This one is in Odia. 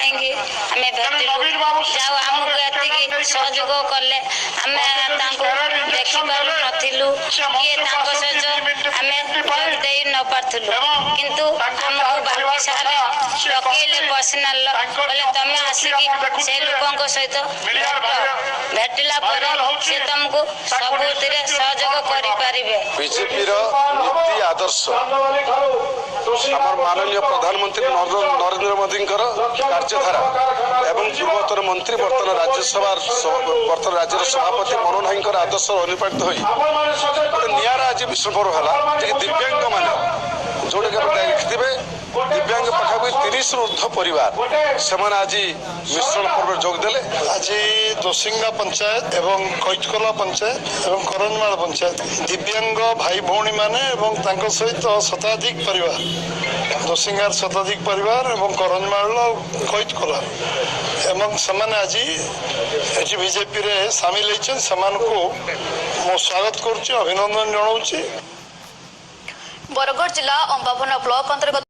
ଯାଇକି ଆମେ ଭେଟିଲୁ ଯାଉ ଆମକୁ ଏତିକି ସହଯୋଗ କଲେ ଆମେ ତାଙ୍କୁ ଦେଖିପାରୁନଥିଲୁ କିଏ ତାଙ୍କ ସହିତ ଆମେ ଭୋଟ ଦେଇ ନ ପାରୁଥିଲୁ କିନ୍ତୁ ଆମକୁ ବାପି ସାର୍ ଡକେଇଲେ ପର୍ସନାଲ କହିଲେ ତମେ ଆସିକି ସେ ଲୋକଙ୍କ ସହିତ ଭେଟିଲା ପରେ ସେ ତମକୁ ସବୁଥିରେ ସହଯୋଗ କରିପାରିବେ। ବିଜେପିର ନୀତି ଆଦର୍ଶ ଆମର ମାନନୀୟ ପ୍ରଧାନମନ୍ତ୍ରୀ ନରେନ୍ଦ୍ର ମୋଦୀଙ୍କର କାର୍ଯ୍ୟଧାରା ଏବଂ ପୂର୍ବତନ ମନ୍ତ୍ରୀ ବର୍ତ୍ତମାନ ରାଜ୍ୟର ସଭାପତି ମନୋହର ଭାଇଙ୍କର ଆଦର୍ଶ ଅନୁପ୍ରାଣିତ ହୋଇ ଗୋଟେ ନିଆରା ଆଜି ବିଶ୍ୱପର୍ବ ହେଲା ଯେ ଦିବ୍ୟାଙ୍ଗ ମାନେ ଯୋଉଟାକି ଆପଣ ଦେଖିଥିବେ ଦିବ୍ୟାଙ୍ଗ ପାଖାପାଖି 30ରୁ ଊର୍ଦ୍ଧ୍ୱ ପରିବାର ସେମାନେ ଆଜି ମିଶ୍ରଣ ପର୍ବରେ ଯୋଗ ଦେଲେ। ଆଜି ଦୋସିଙ୍ଗା ପଞ୍ଚାୟତ ଏବଂ କୈତକଲା ପଞ୍ଚାୟତ ଏବଂ କରଞ୍ଜମାଳ ପଞ୍ଚାୟତ ଦିବ୍ୟାଙ୍ଗ ଭାଇ ଭଉଣୀ ମାନେ ଏବଂ ତାଙ୍କ ସହିତ ଶତାଧିକ ପରିବାର ଦୋସିଙ୍ଗାର ଶତାଧିକ ପରିବାର ଏବଂ କରଞ୍ଜମାଳ କୈତକଲା ଏବଂ ସେମାନେ ଆଜି ଏଠି ବିଜେପିରେ ସାମିଲ ହେଇଛନ୍ତି। ସେମାନଙ୍କୁ ମୁଁ ସ୍ୱାଗତ କରୁଛି, ଅଭିନନ୍ଦନ ଜଣାଉଛି। ବରଗଡ଼ ଜିଲ୍ଲା ଅମ୍ବାଭନା ବ୍ଲକ ଅନ୍ତର୍ଗତ